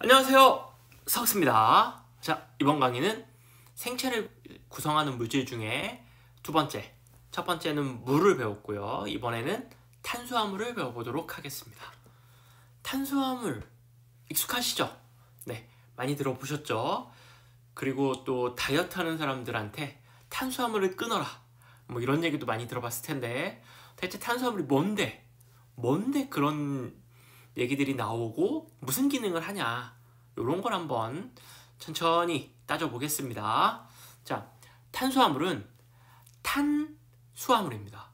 안녕하세요, 석스입니다. 자, 이번 강의는 생체를 구성하는 물질 중에 첫 번째는 물을 배웠고요. 이번에는 탄수화물을 배워보도록 하겠습니다. 탄수화물 익숙하시죠? 네, 많이 들어보셨죠? 그리고 또 다이어트 하는 사람들한테 탄수화물을 끊어라, 뭐 이런 얘기도 많이 들어봤을 텐데, 대체 탄수화물이 뭔데 그런 얘기들이 나오고 무슨 기능을 하냐, 이런 걸 한번 천천히 따져보겠습니다. 자, 탄수화물은 탄수화물입니다.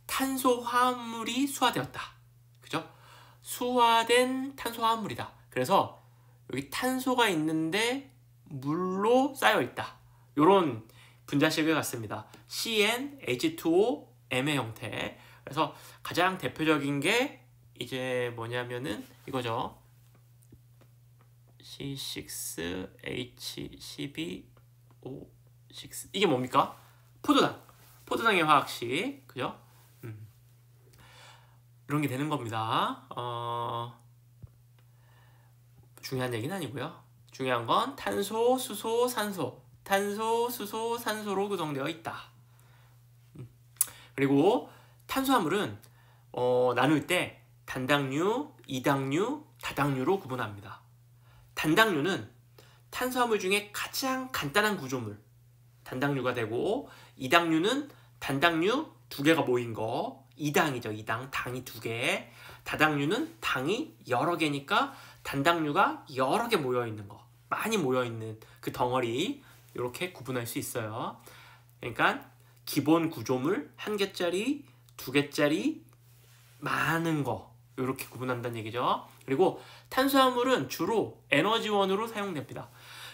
탄소 화합물이 수화되었다. 그죠? 수화된 탄소화합물이다. 그래서 여기 탄소가 있는데 물로 쌓여있다. 이런 분자식을 갖습니다. CnH2O M의 형태. 그래서 가장 대표적인 게 이제 뭐냐면은 이거죠. C6H12O6 이게 뭡니까? 포도당의 화학식. 그죠? 이런 게 되는 겁니다. 중요한 얘기는 아니고요. 중요한 건 탄소, 수소, 산소, 탄소, 수소, 산소로 구성되어 있다. 그리고 탄수화물은 나눌 때 단당류, 이당류, 다당류로 구분합니다. 단당류는 탄수화물 중에 가장 간단한 구조물, 단당류가 되고, 이당류는 단당류 두 개가 모인 거, 이당이죠. 이당, 당이 두 개. 다당류는 당이 여러 개니까 단당류가 여러 개 모여있는 거, 많이 모여있는 그 덩어리, 이렇게 구분할 수 있어요. 그러니까 기본 구조물 한 개짜리, 두 개짜리, 많은 거, 이렇게 구분한다는 얘기죠. 그리고 탄수화물은 주로 에너지원으로 사용됩니다.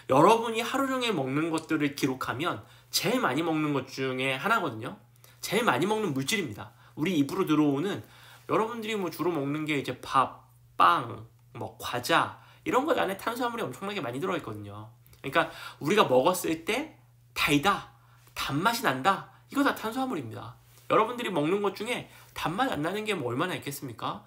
여러분이 하루 종일 먹는 것들을 기록하면 제일 많이 먹는 것 중에 하나거든요. 제일 많이 먹는 물질입니다. 우리 입으로 들어오는, 여러분들이 뭐 주로 먹는 게 이제 밥, 빵, 뭐 과자, 이런 것 안에 탄수화물이 엄청나게 많이 들어있거든요. 그러니까 우리가 먹었을 때 달다, 단맛이 난다, 이거 다 탄수화물입니다. 여러분들이 먹는 것 중에 단맛 안 나는 게 뭐 얼마나 있겠습니까?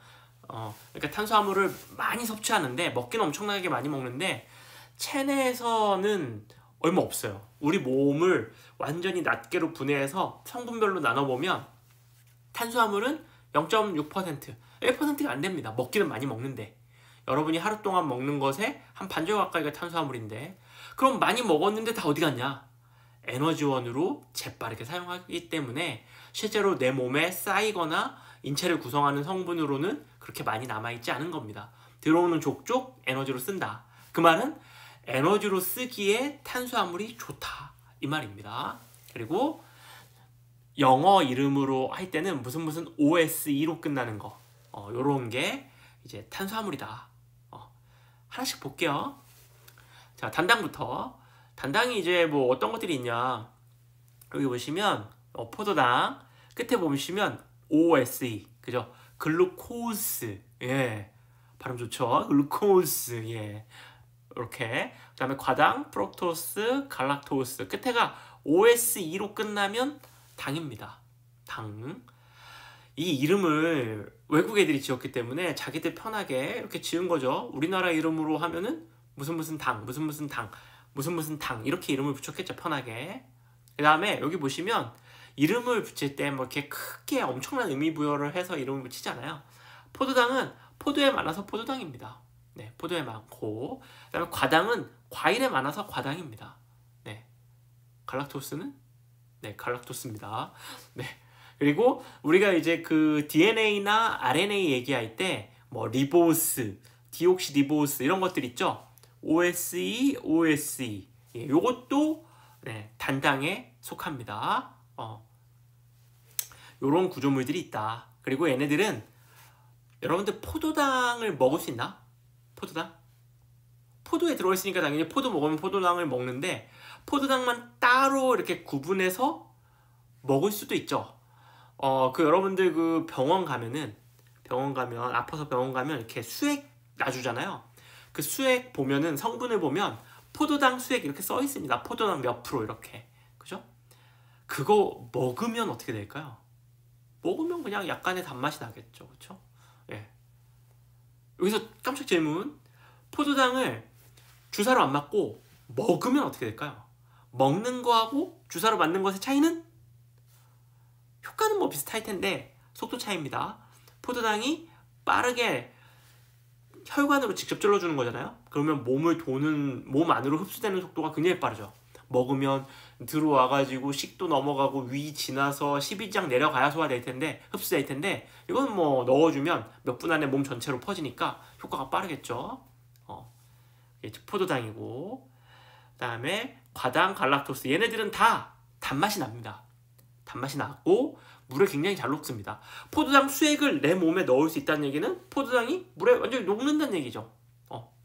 그러니까 탄수화물을 많이 섭취하는데, 먹기는 엄청나게 많이 먹는데 체내에서는 얼마 없어요. 우리 몸을 완전히 낱개로 분해해서 성분별로 나눠보면 탄수화물은 0.6%, 1%가 안 됩니다. 먹기는 많이 먹는데. 여러분이 하루 동안 먹는 것에 한 반절 가까이가 탄수화물인데, 그럼 많이 먹었는데 다 어디 갔냐? 에너지원으로 재빠르게 사용하기 때문에 실제로 내 몸에 쌓이거나 인체를 구성하는 성분으로는 그렇게 많이 남아있지 않은 겁니다. 들어오는 족족 에너지로 쓴다. 그 말은 에너지로 쓰기에 탄수화물이 좋다, 이 말입니다. 그리고 영어 이름으로 할 때는 무슨 OSE로 끝나는 거, 요런 게 이제 탄수화물이다. 하나씩 볼게요. 자, 단당부터. 단당이 이제 뭐 어떤 것들이 있냐, 여기 보시면 포도당 끝에 보시면 OSE, 그죠? 글루코스, 예, 발음 좋죠? 글루코스, 예, 이렇게. 그 다음에 과당, 프럭토스, 갈락토스, 끝에가 OSE로 끝나면 당입니다. 당. 이 이름을 외국 애들이 지었기 때문에 자기들 편하게 이렇게 지은 거죠. 우리나라 이름으로 하면은 무슨 당, 무슨 당, 이렇게 이름을 붙였겠죠, 편하게. 그 다음에 여기 보시면 이름을 붙일 때 뭐 이렇게 크게 엄청난 의미 부여를 해서 이름을 붙이잖아요. 포도당은 포도에 많아서 포도당입니다. 네, 포도에 많고. 그 다음에 과당은 과일에 많아서 과당입니다. 네. 갈락토스는? 네, 갈락토스입니다. 네. 그리고 우리가 이제 그 DNA나 RNA 얘기할 때 뭐 리보스, 디옥시리보스, 이런 것들 있죠. OSE. 예, 요것도 네, 단당에 속합니다. 요런 구조물들이 있다. 그리고 얘네들은, 여러분들 포도당을 먹을 수 있나? 포도당? 포도에 들어있으니까 당연히 포도 먹으면 포도당을 먹는데, 포도당만 따로 이렇게 구분해서 먹을 수도 있죠. 여러분들 그 병원 가면 아파서 병원 가면 이렇게 수액 놔주잖아요. 그 수액 보면은, 성분을 보면 포도당 수액 이렇게 써 있습니다. 포도당 몇 프로 이렇게. 그죠? 그거 먹으면 어떻게 될까요? 먹으면 그냥 약간의 단맛이 나겠죠. 그쵸? 예. 여기서 깜짝 질문. 포도당을 주사로 안 맞고 먹으면 어떻게 될까요? 먹는 거하고 주사로 맞는 것의 차이는? 효과는 뭐 비슷할 텐데 속도 차이입니다. 포도당이 빠르게 혈관으로 직접 찔러주는 거잖아요. 그러면 몸 안으로 흡수되는 속도가 굉장히 빠르죠. 먹으면 들어와가지고 식도 넘어가고 위 지나서 십이장 내려가야 소화될 텐데, 흡수될 텐데, 이건 뭐 넣어주면 몇 분 안에 몸 전체로 퍼지니까 효과가 빠르겠죠. 이게 포도당이고, 그 다음에 과당, 갈락토스, 얘네들은 다 단맛이 납니다. 단맛이 나고 물에 굉장히 잘 녹습니다. 포도당 수액을 내 몸에 넣을 수 있다는 얘기는 포도당이 물에 완전히 녹는다는 얘기죠.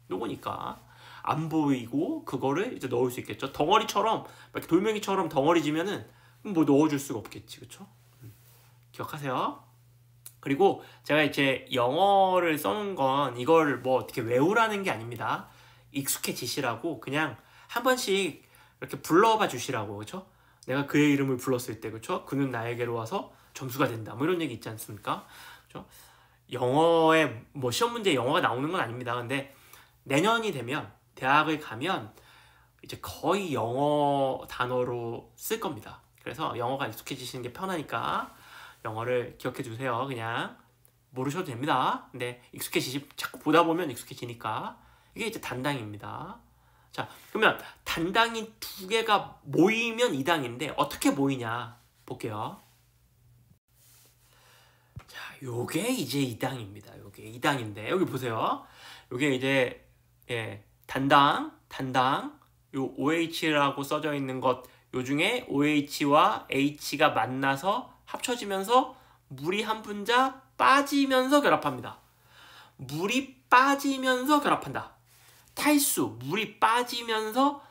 녹으니까 안 보이고 그거를 이제 넣을 수 있겠죠. 덩어리처럼 이렇게 돌멩이처럼 덩어리지면은 뭐 넣어줄 수가 없겠지, 그렇죠? 기억하세요. 그리고 제가 이제 영어를 써놓은 건 이걸 뭐 어떻게 외우라는 게 아닙니다. 익숙해지시라고 그냥 한 번씩 이렇게 불러봐 주시라고, 그렇죠? 내가 그의 이름을 불렀을 때, 그렇죠? 그는 나에게로 와서 점수가 된다. 뭐 이런 얘기 있지 않습니까? 그렇죠? 영어에 뭐 시험 문제 영어가 나오는 건 아닙니다. 근데 내년이 되면 대학을 가면 이제 거의 영어 단어로 쓸 겁니다. 그래서 영어가 익숙해지시는 게 편하니까 영어를 기억해 주세요. 그냥 모르셔도 됩니다. 근데 자꾸 보다 보면 익숙해지니까 이게 이제 단당입니다. 자, 그러면 단당이 두 개가 모이면 이당인데 어떻게 모이냐 볼게요. 자, 요게 이제 이당입니다. 요게 이당인데 여기 보세요. 요게 이제 단당, 요 OH라고 써져 있는 것, 요 중에 OH와 H가 만나서 합쳐지면서 물이 한 분자 빠지면서 결합합니다. 물이 빠지면서 결합한다. 탈수, 물이 빠지면서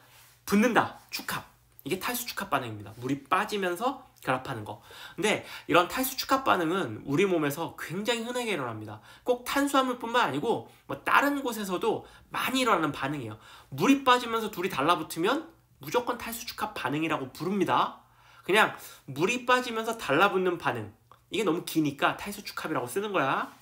붙는다. 축합. 이게 탈수 축합 반응입니다. 물이 빠지면서 결합하는 거. 근데 이런 탈수 축합 반응은 우리 몸에서 굉장히 흔하게 일어납니다. 꼭 탄수화물뿐만 아니고 뭐 다른 곳에서도 많이 일어나는 반응이에요. 물이 빠지면서 둘이 달라붙으면 무조건 탈수 축합 반응이라고 부릅니다. 그냥 물이 빠지면서 달라붙는 반응. 이게 너무 기니까 탈수 축합이라고 쓰는 거야.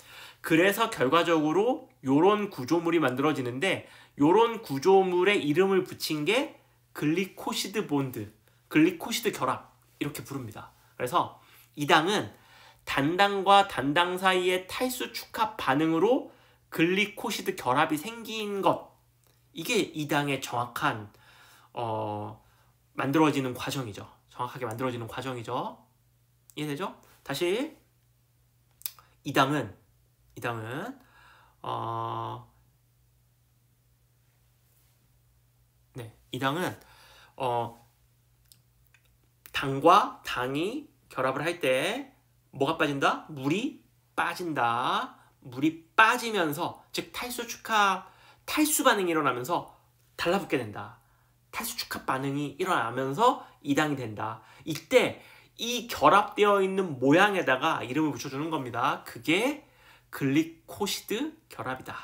그래서 결과적으로 요런 구조물이 만들어지는데 요런 구조물에 이름을 붙인 게 글리코시드 본드, 글리코시드 결합 이렇게 부릅니다. 그래서 이당은 단당과 단당 사이의 탈수 축합 반응으로 글리코시드 결합이 생긴 것, 이게 이당의 정확한 만들어지는 과정이죠. 정확하게 만들어지는 과정이죠. 이해되죠? 다시 이당은 당과 당이 결합을 할 때 뭐가 빠진다? 물이 빠진다. 물이 빠지면서, 즉 탈수 반응이 일어나면서 달라붙게 된다. 탈수 축합 반응이 일어나면서 이당이 된다. 이때 이 결합되어 있는 모양에다가 이름을 붙여주는 겁니다. 그게 글리코시드 결합이다.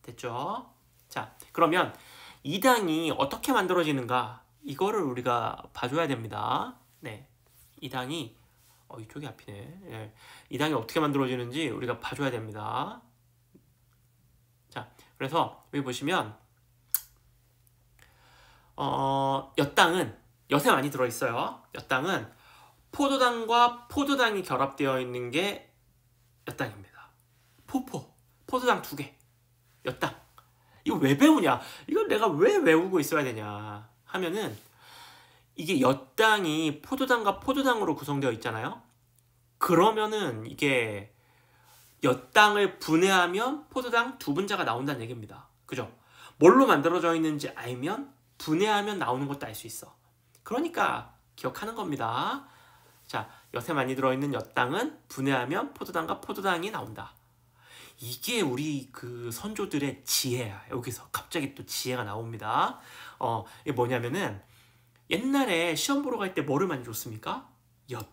됐죠? 자, 그러면 이당이 어떻게 만들어지는가? 이거를 우리가 봐줘야 됩니다. 네, 이당이 이쪽이 앞이네. 네. 이당이 어떻게 만들어지는지 우리가 봐줘야 됩니다. 자, 그래서 여기 보시면 엿당은 엿에 많이 들어있어요. 엿당은 포도당과 포도당이 결합되어 있는 게 엿당입니다. 포도당 2개, 엿당. 이거 왜 배우냐? 이걸 내가 왜 외우고 있어야 되냐 하면은, 이게 엿당이 포도당과 포도당으로 구성되어 있잖아요. 그러면은 이게 엿당을 분해하면 포도당 2분자가 나온다는 얘기입니다. 그죠? 뭘로 만들어져 있는지 알면 분해하면 나오는 것도 알 수 있어. 그러니까 기억하는 겁니다. 자, 엿에 많이 들어있는 엿당은 분해하면 포도당과 포도당이 나온다. 이게 우리 그 선조들의 지혜야. 여기서 갑자기 또 지혜가 나옵니다. 이게 뭐냐면은 옛날에 시험 보러 갈 때 뭐를 많이 줬습니까? 엿.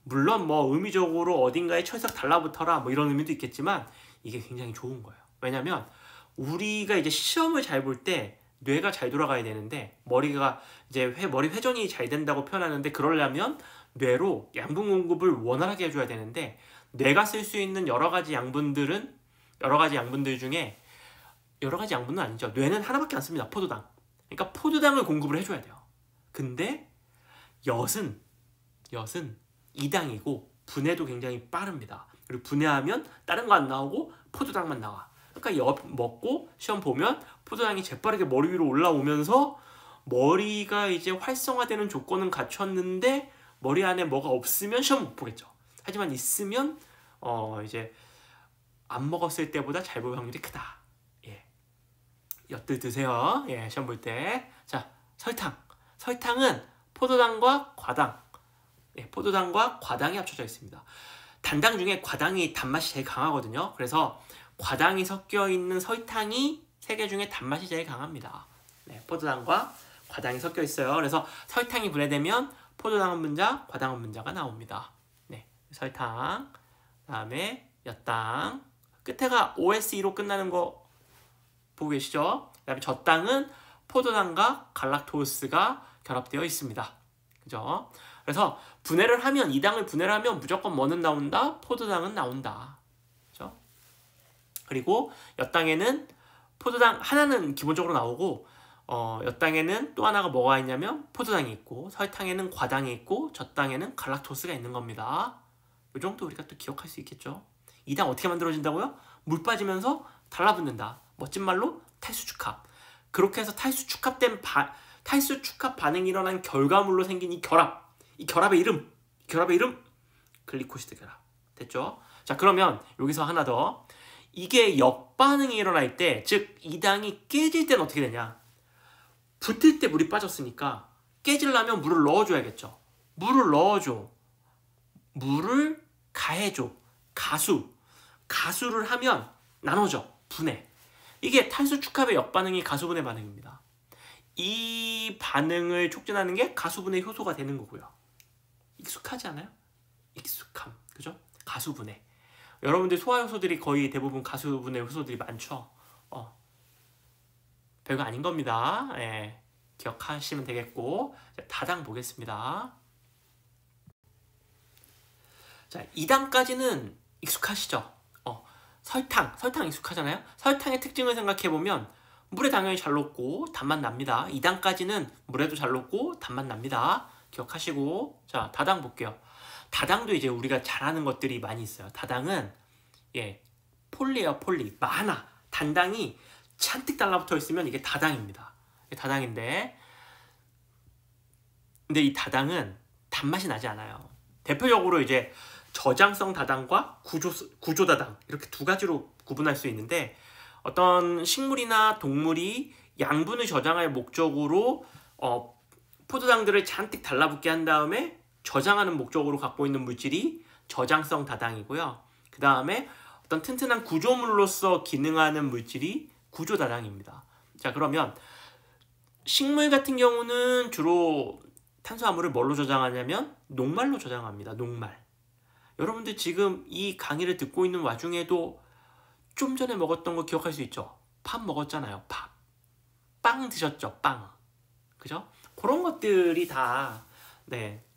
물론 뭐 의미적으로 어딘가에 철석 달라붙어라 뭐 이런 의미도 있겠지만 이게 굉장히 좋은 거예요. 왜냐면 우리가 이제 시험을 잘 볼 때 뇌가 잘 돌아가야 되는데, 머리가 이제 머리 회전이 잘 된다고 표현하는데, 그러려면 뇌로 양분 공급을 원활하게 해줘야 되는데, 뇌가 쓸 수 있는 여러 가지 양분들 중에 여러 가지 양분은 아니죠. 뇌는 하나밖에 안 씁니다. 포도당. 그러니까 포도당을 공급을 해줘야 돼요. 근데 엿은 2당이고 분해도 굉장히 빠릅니다. 그리고 분해하면 다른 거 안 나오고 포도당만 나와. 그러니까 엿 먹고 시험 보면 포도당이 재빠르게 머리 위로 올라오면서 머리가 이제 활성화되는 조건은 갖췄는데 머리 안에 뭐가 없으면 시험 못 보겠죠. 하지만 있으면 이제 안 먹었을 때보다 잘 볼 확률이 크다. 예. 엿들 드세요. 예, 시험 볼 때. 자, 설탕. 설탕은 포도당과 과당. 예, 포도당과 과당이 합쳐져 있습니다. 단당 중에 과당이 단맛이 제일 강하거든요. 그래서 과당이 섞여 있는 설탕이 세 개 중에 단맛이 제일 강합니다. 네, 포도당과 과당이 섞여 있어요. 그래서 설탕이 분해되면 포도당 한 분자, 과당 한 분자가 나옵니다. 네, 설탕, 그다음에 엿당, 끝에가 OS2로 끝나는 거 보고 계시죠? 그다음에 젖당은 포도당과 갈락토스가 결합되어 있습니다. 그죠? 그래서 분해를 하면, 이 당을 분해를 하면 무조건 뭐는 나온다? 포도당은 나온다. 그죠? 그리고 엿당에는 포도당 하나는 기본적으로 나오고, 엿당에는 또 하나가 뭐가 있냐면 포도당이 있고, 설탕에는 과당이 있고, 젖당에는 갈락토스가 있는 겁니다. 이 정도 우리가 또 기억할 수 있겠죠? 이 당 어떻게 만들어진다고요? 물 빠지면서 달라붙는다. 멋진 말로 탈수축합. 그렇게 해서 탈수축합 반응이 일어난 결과물로 생긴 이 결합의 이름 글리코시드 결합. 됐죠? 자, 그러면 여기서 하나 더. 이게 역반응이 일어날 때, 즉 이 당이 깨질 때는 어떻게 되냐? 붙을 때 물이 빠졌으니까 깨지려면 물을 넣어줘야겠죠. 물을 넣어줘. 물을 가해줘. 가수를 하면 나눠져. 분해. 이게 탈수축합의 역반응이 가수분해 반응입니다. 이 반응을 촉진하는 게 가수분해 효소가 되는 거고요. 익숙하지 않아요? 익숙함. 그죠? 가수분해. 여러분들 소화효소들이 거의 대부분 가수분해 효소들이 많죠. 별거 아닌 겁니다. 예, 기억하시면 되겠고. 자, 다당 보겠습니다. 자, 2당까지는 익숙하시죠? 설탕 익숙하잖아요? 설탕의 특징을 생각해보면 물에 당연히 잘 녹고 단맛 납니다. 2당까지는 물에도 잘 녹고 단맛 납니다. 기억하시고. 자, 다당 볼게요. 다당도 이제 우리가 잘 아는 것들이 많이 있어요. 다당은 폴리예요. 폴리. 많아. 단당이 잔뜩 달라붙어 있으면 이게 다당입니다. 다당인데, 근데 이 다당은 단맛이 나지 않아요. 대표적으로 이제 저장성 다당과 구조 다당, 이렇게 두 가지로 구분할 수 있는데, 어떤 식물이나 동물이 양분을 저장할 목적으로 포도당들을 잔뜩 달라붙게 한 다음에 저장하는 목적으로 갖고 있는 물질이 저장성 다당이고요. 그 다음에 어떤 튼튼한 구조물로서 기능하는 물질이 구조다당입니다. 자, 그러면 식물 같은 경우는 주로 탄수화물을 뭘로 저장하냐면 녹말로 저장합니다. 녹말. 여러분들 지금 이 강의를 듣고 있는 와중에도 좀 전에 먹었던 거 기억할 수 있죠? 밥 먹었잖아요. 밥. 빵 드셨죠? 빵. 그죠? 그런 것들이 다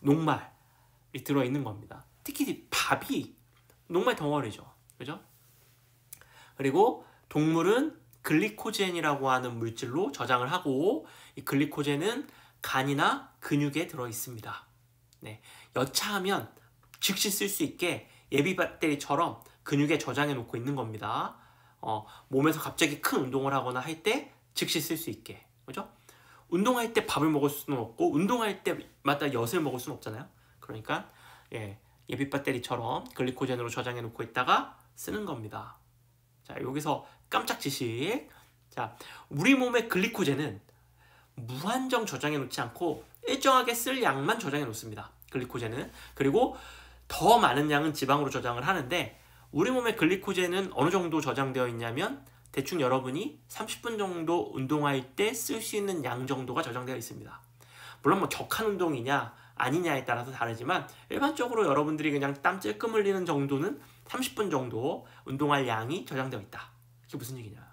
녹말이 들어있는 겁니다. 특히 밥이 녹말 덩어리죠. 그죠? 그리고 동물은 글리코젠이라고 하는 물질로 저장을 하고, 이 글리코젠은 간이나 근육에 들어있습니다. 네, 여차하면 즉시 쓸 수 있게 예비 배터리처럼 근육에 저장해 놓고 있는 겁니다. 몸에서 갑자기 큰 운동을 하거나 할 때 즉시 쓸 수 있게. 그죠? 운동할 때 밥을 먹을 수는 없고 운동할 때마다 엿을 먹을 수는 없잖아요. 그러니까 예비 배터리처럼 글리코젠으로 저장해 놓고 있다가 쓰는 겁니다. 자, 여기서 깜짝 지식. 자, 우리 몸의 글리코젠은 무한정 저장해 놓지 않고 일정하게 쓸 양만 저장해 놓습니다. 글리코젠은. 그리고 더 많은 양은 지방으로 저장을 하는데, 우리 몸의 글리코젠은 어느 정도 저장되어 있냐면 대충 여러분이 30분 정도 운동할 때 쓸 수 있는 양 정도가 저장되어 있습니다. 물론 뭐 격한 운동이냐 아니냐에 따라서 다르지만 일반적으로 여러분들이 그냥 땀 찔끔 흘리는 정도는 30분 정도 운동할 양이 저장되어 있다. 이게 무슨 얘기냐?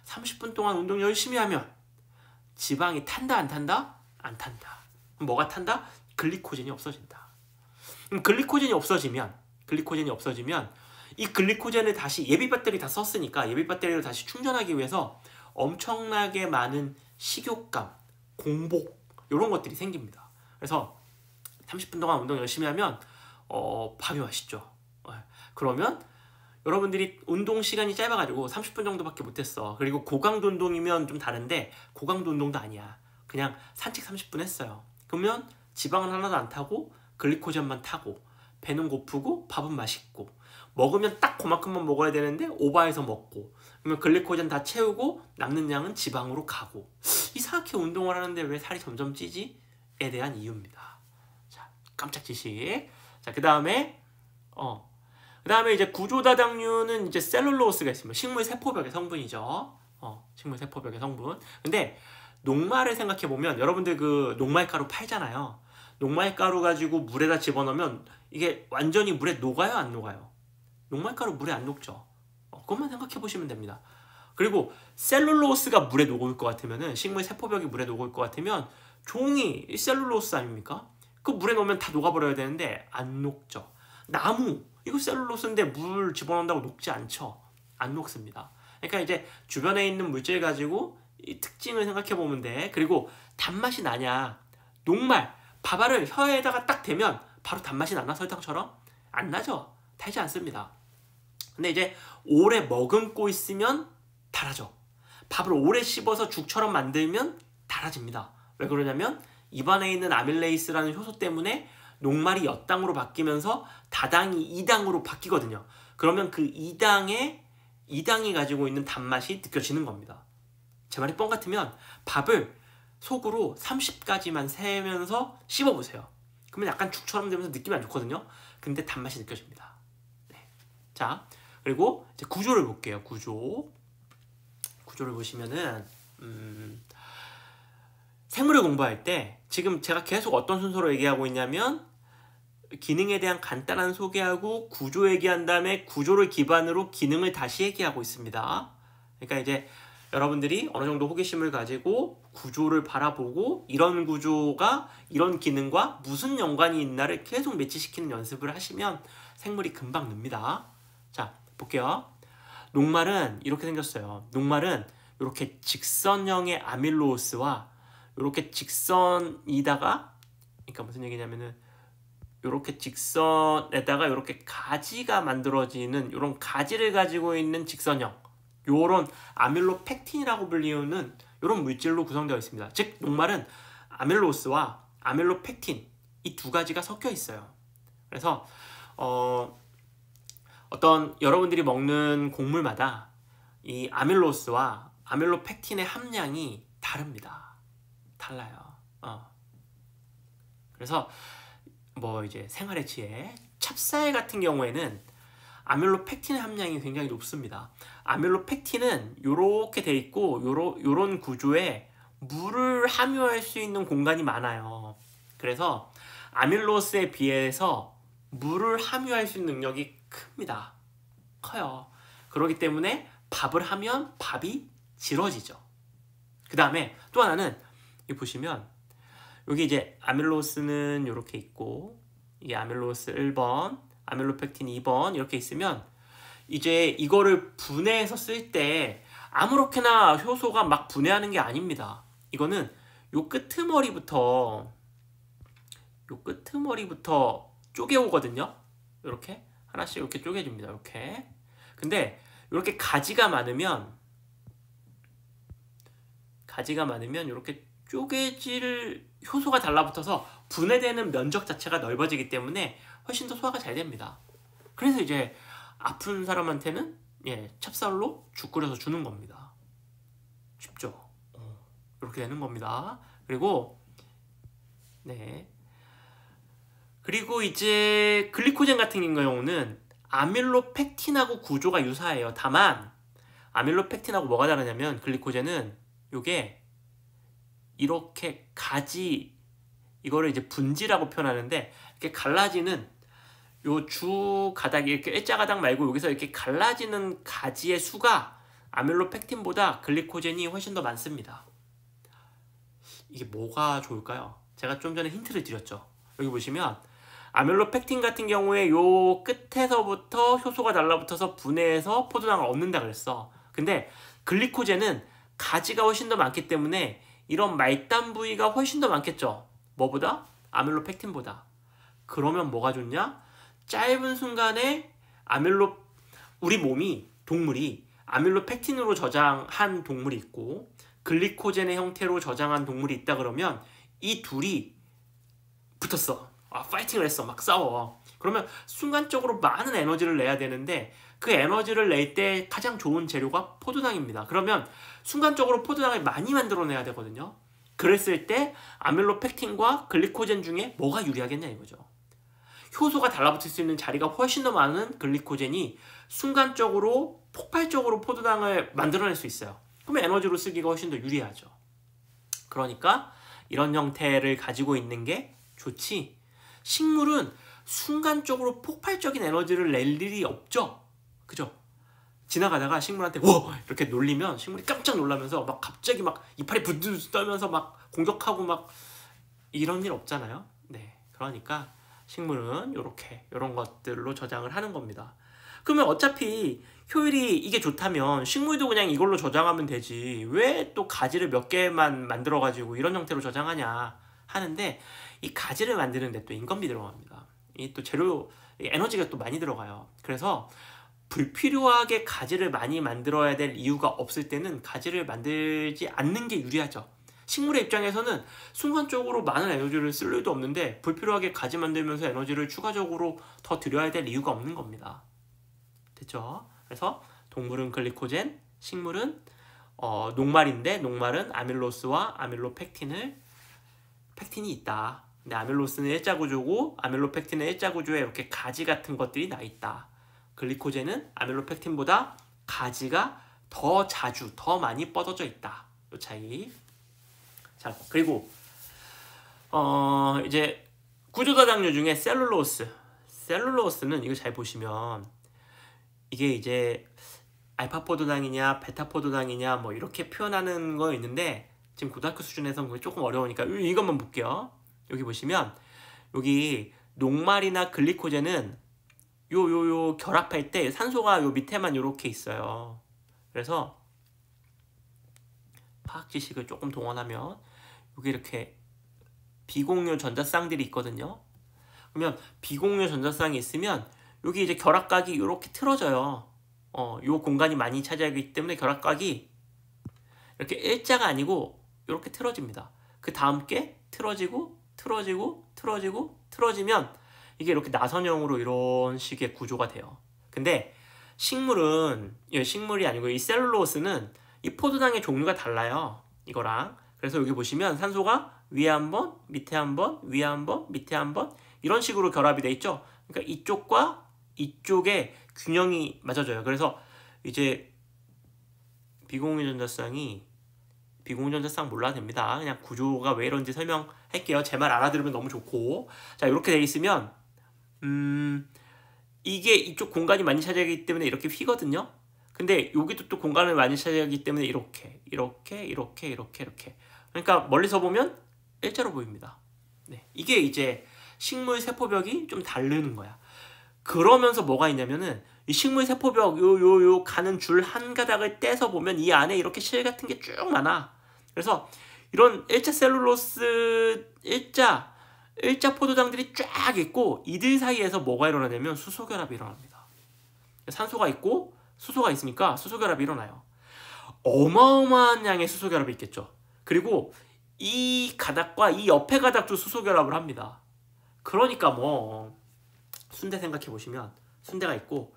30분 동안 운동 열심히 하면 지방이 탄다 안 탄다? 안 탄다. 그럼 뭐가 탄다? 글리코젠이 없어진다. 그럼 글리코젠이 없어지면 이 글리코젠을 다시 예비 배터리 다 썼으니까 예비 배터리를 다시 충전하기 위해서 엄청나게 많은 식욕감, 공복 이런 것들이 생깁니다. 그래서 30분 동안 운동 열심히 하면 밥이 맛있죠. 그러면 여러분들이 운동 시간이 짧아가지고 30분 정도밖에 못했어. 그리고 고강도 운동이면 좀 다른데 고강도 운동도 아니야. 그냥 산책 30분 했어요. 그러면 지방은 하나도 안 타고 글리코젠만 타고 배는 고프고 밥은 맛있고 먹으면 딱 그만큼만 먹어야 되는데 오버해서 먹고 그러면 글리코젠 다 채우고 남는 양은 지방으로 가고 이상하게 운동을 하는데 왜 살이 점점 찌지? 에 대한 이유입니다. 자, 깜짝 지식. 자, 그 다음에 이제 구조다당류는 이제 셀룰로스가 있습니다. 식물 세포벽의 성분이죠. 식물 세포벽의 성분. 근데 녹말을 생각해 보면 여러분들 그 녹말가루 팔잖아요. 녹말가루 가지고 물에다 집어넣으면 이게 완전히 물에 녹아요, 안 녹아요? 녹말가루 물에 안 녹죠. 그것만 생각해 보시면 됩니다. 그리고 셀룰로스가 물에 녹을 것 같으면은 식물 세포벽이 물에 녹을 것 같으면 종이 셀룰로스 아닙니까? 그 물에 넣으면 다 녹아버려야 되는데 안 녹죠. 나무 이거 셀룰로스인데 물 집어넣는다고 녹지 않죠. 안 녹습니다. 그러니까 이제 주변에 있는 물질 가지고 이 특징을 생각해 보면 돼. 그리고 단맛이 나냐? 녹말 밥알을 혀에다가 딱 대면 바로 단맛이 나나 설탕처럼? 안 나죠. 달지 않습니다. 근데 이제 오래 머금고 있으면 달아져. 밥을 오래 씹어서 죽처럼 만들면 달아집니다. 왜 그러냐면 입안에 있는 아밀레이스라는 효소 때문에 녹말이 엿당으로 바뀌면서 다당이 이당으로 바뀌거든요. 그러면 그 이당이 가지고 있는 단맛이 느껴지는 겁니다. 제 말이 뻥 같으면 밥을 속으로 30가지만 세면서 씹어보세요. 그러면 약간 죽처럼 되면서 느낌이 안 좋거든요. 근데 단맛이 느껴집니다. 네. 자, 그리고 이제 구조를 볼게요. 구조를 보시면은 생물을 공부할 때 지금 제가 계속 어떤 순서로 얘기하고 있냐면 기능에 대한 간단한 소개하고 구조 얘기한 다음에 구조를 기반으로 기능을 다시 얘기하고 있습니다. 그러니까 이제 여러분들이 어느 정도 호기심을 가지고 구조를 바라보고 이런 구조가 이런 기능과 무슨 연관이 있나를 계속 매치시키는 연습을 하시면 생물이 금방 늡니다. 자, 볼게요. 녹말은 이렇게 생겼어요. 녹말은 이렇게 직선형의 아밀로스와 이렇게 직선이다가 그러니까 무슨 얘기냐면은 이렇게 직선에다가 이렇게 가지가 만들어지는 이런 가지를 가지고 있는 직선형 요런 아밀로펙틴이라고 불리우는 이런 물질로 구성되어 있습니다. 즉 녹말은 아밀로스와 아밀로펙틴 이 두 가지가 섞여 있어요. 그래서 어떤 여러분들이 먹는 곡물마다 이 아밀로스와 아밀로펙틴의 함량이 다릅니다. 달라요. 그래서 뭐 이제 생활의 지혜 찹쌀 같은 경우에는 아밀로펙틴의 함량이 굉장히 높습니다. 아밀로펙틴은 이렇게 돼 있고 요런 구조에 물을 함유할 수 있는 공간이 많아요. 그래서 아밀로스에 비해서 물을 함유할 수 있는 능력이 큽니다. 커요. 그렇기 때문에 밥을 하면 밥이 질어지죠. 그 다음에 또 하나는 여기 보시면 여기 이제 아밀로스는 이렇게 있고 이게 아밀로스 1번, 아밀로펙틴 2번 이렇게 있으면 이제 이거를 분해해서 쓸 때 아무렇게나 효소가 막 분해하는 게 아닙니다. 이거는 요 끄트머리부터 쪼개오거든요. 이렇게 하나씩 이렇게 쪼개줍니다. 이렇게. 근데 이렇게 가지가 많으면 이렇게 쪼개질 효소가 달라붙어서 분해되는 면적 자체가 넓어지기 때문에 훨씬 더 소화가 잘 됩니다. 그래서 이제 아픈 사람한테는 찹쌀로 죽 끓여서 주는 겁니다. 쉽죠? 이렇게 되는 겁니다. 그리고 이제 글리코젠 같은 경우는 아밀로펙틴하고 구조가 유사해요. 다만 아밀로펙틴하고 뭐가 다르냐면 글리코젠은 요게 이렇게 가지 이거를 이제 분지라고 표현하는데 이렇게 갈라지는 요 주 가닥이 이렇게 일자가닥 말고 여기서 이렇게 갈라지는 가지의 수가 아밀로펙틴보다 글리코젠이 훨씬 더 많습니다. 이게 뭐가 좋을까요? 제가 좀 전에 힌트를 드렸죠. 여기 보시면 아밀로펙틴 같은 경우에 요 끝에서부터 효소가 달라붙어서 분해해서 포도당을 얻는다 그랬어. 근데 글리코젠은 가지가 훨씬 더 많기 때문에 이런 말단 부위가 훨씬 더 많겠죠. 뭐보다? 아밀로펙틴보다. 그러면 뭐가 좋냐? 짧은 순간에 우리 몸이, 동물이 아밀로펙틴으로 저장한 동물이 있고 글리코젠의 형태로 저장한 동물이 있다 그러면 이 둘이 붙었어. 파이팅을 했어. 막 싸워. 그러면 순간적으로 많은 에너지를 내야 되는데 그 에너지를 낼 때 가장 좋은 재료가 포도당입니다. 그러면 순간적으로 포도당을 많이 만들어내야 되거든요. 그랬을 때 아밀로펙틴과 글리코젠 중에 뭐가 유리하겠냐 이거죠. 효소가 달라붙을 수 있는 자리가 훨씬 더 많은 글리코젠이 순간적으로 폭발적으로 포도당을 만들어낼 수 있어요. 그러면 에너지로 쓰기가 훨씬 더 유리하죠. 그러니까 이런 형태를 가지고 있는 게 좋지. 식물은 순간적으로 폭발적인 에너지를 낼 일이 없죠. 그죠? 지나가다가 식물한테 와! 이렇게 놀리면 식물이 깜짝 놀라면서 막 갑자기 막 이파리 부드르 떨면서 막 공격하고 막 이런 일 없잖아요. 네, 그러니까 식물은 이런 것들로 저장을 하는 겁니다. 그러면 어차피 효율이 이게 좋다면 식물도 그냥 이걸로 저장하면 되지 왜 또 가지를 몇 개만 만들어 가지고 이런 형태로 저장하냐 하는데 이 가지를 만드는데 또 인건비 들어갑니다. 이 또 재료 에너지가 또 많이 들어가요. 그래서 불필요하게 가지를 많이 만들어야 될 이유가 없을 때는 가지를 만들지 않는 게 유리하죠. 식물의 입장에서는 순간적으로 많은 에너지를 쓸 일도 없는데 불필요하게 가지 만들면서 에너지를 추가적으로 더 들여야 될 이유가 없는 겁니다. 됐죠? 그래서 동물은 글리코젠, 식물은 녹말인데 녹말은 아밀로스와 아밀로펙틴이 있다. 근데 아밀로스는 일자 구조고 아밀로펙틴은 일자 구조에 이렇게 가지 같은 것들이 나 있다. 글리코젠은 아밀로펙틴보다 가지가 더 자주, 더 많이 뻗어져 있다. 이 차이. 자, 그리고 이제 구조다당류 중에 셀룰로스는 이거 잘 보시면 이게 이제 알파포도당이냐 베타포도당이냐 뭐 이렇게 표현하는 거 있는데 지금 고등학교 수준에서는 그게 조금 어려우니까 이것만 볼게요. 여기 보시면 여기 녹말이나 글리코젠은 요 결합할 때 산소가 요 밑에만 요렇게 있어요. 그래서 화학 지식을 조금 동원하면 여기 이렇게 비공유 전자쌍들이 있거든요. 그러면 비공유 전자쌍이 있으면 여기 이제 결합각이 이렇게 틀어져요. 요 공간이 많이 차지하기 때문에 결합각이 이렇게 일자가 아니고 이렇게 틀어집니다. 그 다음 게 틀어지고 틀어지면 이게 이렇게 나선형으로 이런 식의 구조가 돼요. 근데 식물이 아니고 이 셀룰로스는 이 포도당의 종류가 달라요. 이거랑. 그래서 여기 보시면 산소가 위에 한 번, 밑에 한 번, 위에 한 번, 밑에 한 번 이런 식으로 결합이 돼 있죠. 그러니까 이쪽과 이쪽의 균형이 맞아져요. 그래서 이제 비공유 전자쌍 몰라도 됩니다. 그냥 구조가 왜 이런지 설명할게요. 제 말 알아들으면 너무 좋고. 자, 이렇게 돼 있으면 이게 이쪽 공간이 많이 차지하기 때문에 이렇게 휘거든요. 근데 여기도 또 공간을 많이 차지하기 때문에 이렇게 그러니까 멀리서 보면 일자로 보입니다. 네, 이게 이제 식물 세포벽이 좀 다르는 거야. 그러면서 뭐가 있냐면은 이 식물 세포벽 요 가는 줄 한 가닥을 떼서 보면 이 안에 이렇게 실 같은 게 쭉 많아. 그래서 이런 일자 셀룰로스 일자 포도당들이 쫙 있고 이들 사이에서 뭐가 일어나냐면 수소결합이 일어납니다. 산소가 있고 수소가 있으니까 수소결합이 일어나요. 어마어마한 양의 수소결합이 있겠죠. 그리고 이 가닥과 이 옆에 가닥도 수소결합을 합니다. 그러니까 뭐 순대 생각해 보시면 순대가 있고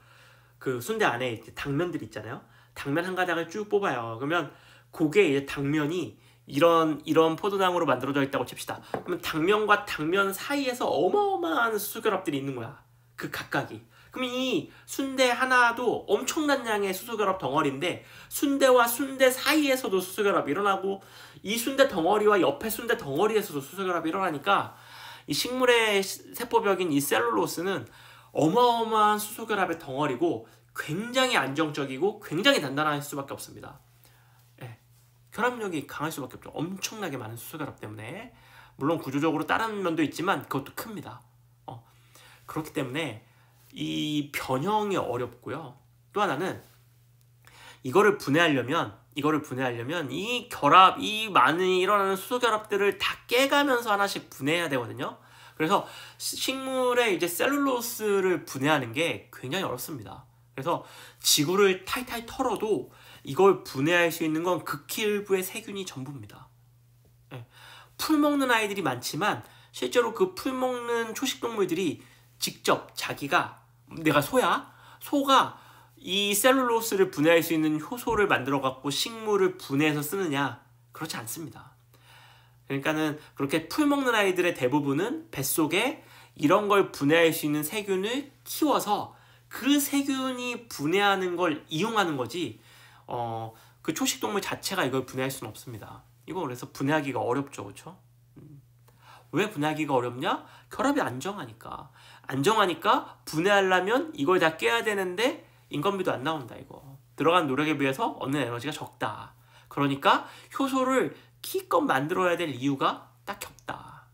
그 순대 안에 이렇게 당면들이 있잖아요. 당면 한 가닥을 쭉 뽑아요. 그러면 그게 이제 당면이 이런 포도당으로 만들어져 있다고 칩시다. 그러면 당면과 당면 사이에서 어마어마한 수소결합들이 있는 거야. 그 각각이. 그럼 이 순대 하나도 엄청난 양의 수소결합 덩어리인데 순대와 순대 사이에서도 수소결합이 일어나고 이 순대 덩어리와 옆에 순대 덩어리에서도 수소결합이 일어나니까 이 식물의 세포벽인 이 셀룰로스는 어마어마한 수소결합의 덩어리고 굉장히 안정적이고 굉장히 단단할 수밖에 없습니다. 네. 결합력이 강할 수밖에 없죠. 엄청나게 많은 수소결합 때문에. 물론 구조적으로 다른 면도 있지만 그것도 큽니다. 그렇기 때문에 이 변형이 어렵고요. 또 하나는 이거를 분해하려면 이 결합, 이 많이 일어나는 수소 결합들을 다 깨가면서 하나씩 분해해야 되거든요. 그래서 식물의 이제 셀룰로스를 분해하는 게 굉장히 어렵습니다. 그래서 지구를 탈탈 털어도 이걸 분해할 수 있는 건 극히 일부의 세균이 전부입니다. 예. 풀 먹는 아이들이 많지만 실제로 그 풀 먹는 초식동물들이 직접 자기가 내가 소가 이 셀룰로스를 분해할 수 있는 효소를 만들어 갖고 식물을 분해해서 쓰느냐? 그렇지 않습니다. 그러니까는 그렇게 풀 먹는 아이들의 대부분은 뱃속에 이런 걸 분해할 수 있는 세균을 키워서 그 세균이 분해하는 걸 이용하는 거지, 그 초식동물 자체가 이걸 분해할 수는 없습니다. 이거 그래서 분해하기가 어렵죠, 그렇죠? 왜 분해하기가 어렵냐? 결합이 안정하니까. 안정하니까 분해하려면 이걸 다 깨야 되는데 인건비도 안 나온다, 이거. 들어간 노력에 비해서 얻는 에너지가 적다. 그러니까 효소를 기껏 만들어야 될 이유가 딱히 없다.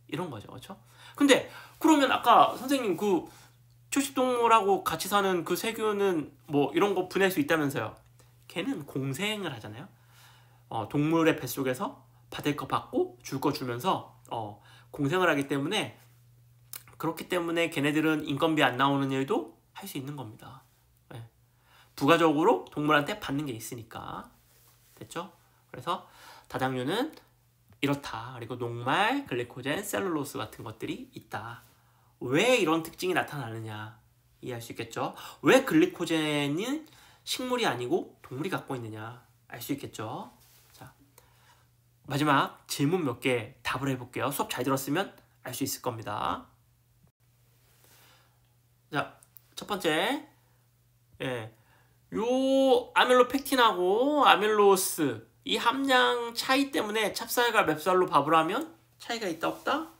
이런 거죠, 그렇죠? 근데 그러면 아까 선생님 그 초식동물하고 같이 사는 그 세균은 뭐 이런 거 분해할 수 있다면서요? 걔는 공생을 하잖아요. 동물의 뱃속에서 받을 거 받고 줄 거 주면서 공생을 하기 때문에, 그렇기 때문에 걔네들은 인건비 안 나오는 일도 할 수 있는 겁니다. 네. 부가적으로 동물한테 받는 게 있으니까. 됐죠? 그래서 다당류는 이렇다. 그리고 녹말, 글리코젠, 셀룰로스 같은 것들이 있다. 왜 이런 특징이 나타나느냐 이해할 수 있겠죠? 왜 글리코젠은 식물이 아니고 동물이 갖고 있느냐 알 수 있겠죠? 자, 마지막 질문 몇 개 답을 해볼게요. 수업 잘 들었으면 알 수 있을 겁니다. 자, 첫 번째, 요 아밀로펙틴하고 아밀로스 이 함량 차이 때문에 찹쌀과 맵쌀로 밥을 하면 차이가 있다 없다?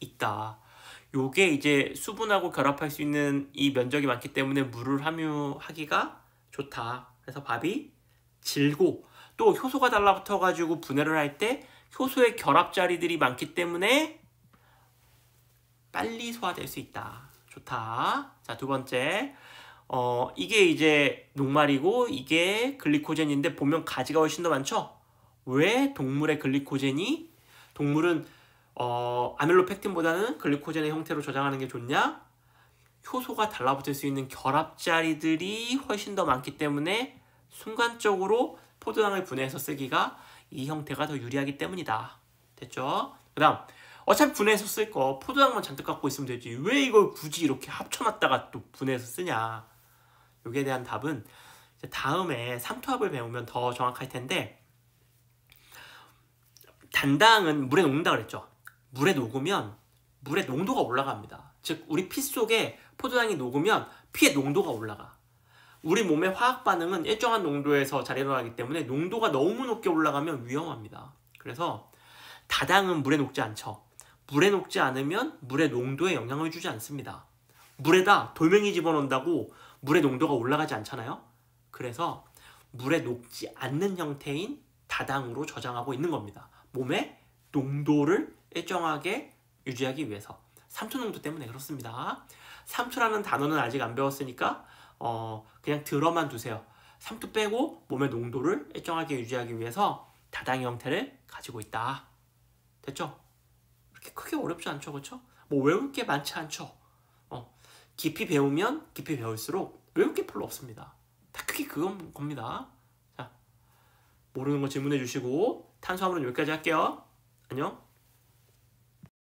있다. 요게 이제 수분하고 결합할 수 있는 이 면적이 많기 때문에 물을 함유하기가 좋다. 그래서 밥이 질고, 또 효소가 달라붙어 가지고 분해를 할 때 효소의 결합 자리들이 많기 때문에 빨리 소화될 수 있다. 좋다. 자, 두 번째, 이게 이제 녹말이고 이게 글리코젠인데 보면 가지가 훨씬 더 많죠? 왜 동물의 글리코젠이, 동물은 아밀로펙틴보다는 글리코젠의 형태로 저장하는 게 좋냐? 효소가 달라붙을 수 있는 결합 자리들이 훨씬 더 많기 때문에 순간적으로 포도당을 분해해서 쓰기가 이 형태가 더 유리하기 때문이다. 됐죠? 그 다음, 어차피 분해해서 쓸 거 포도당만 잔뜩 갖고 있으면 되지 왜 이걸 굳이 이렇게 합쳐놨다가 또 분해해서 쓰냐. 여기에 대한 답은 이제 다음에 삼투압을 배우면 더 정확할 텐데, 단당은 물에 녹는다 그랬죠. 물에 녹으면 물의 농도가 올라갑니다. 즉 우리 피 속에 포도당이 녹으면 피의 농도가 올라가. 우리 몸의 화학 반응은 일정한 농도에서 잘 일어나기 때문에 농도가 너무 높게 올라가면 위험합니다. 그래서 다당은 물에 녹지 않죠. 물에 녹지 않으면 물의 농도에 영향을 주지 않습니다. 물에다 돌멩이 집어넣는다고 물의 농도가 올라가지 않잖아요. 그래서 물에 녹지 않는 형태인 다당으로 저장하고 있는 겁니다. 몸의 농도를 일정하게 유지하기 위해서. 삼투 농도 때문에 그렇습니다. 삼투라는 단어는 아직 안 배웠으니까 그냥 들어만 두세요. 삼투 빼고 몸의 농도를 일정하게 유지하기 위해서 다당의 형태를 가지고 있다. 됐죠? 그렇게 크게 어렵지 않죠, 그렇죠? 뭐 외울 게 많지 않죠. 깊이 배우면 깊이 배울수록 외울 게 별로 없습니다. 다 크게 그건 겁니다. 자, 모르는 거 질문해 주시고 탄수화물은 여기까지 할게요. 안녕.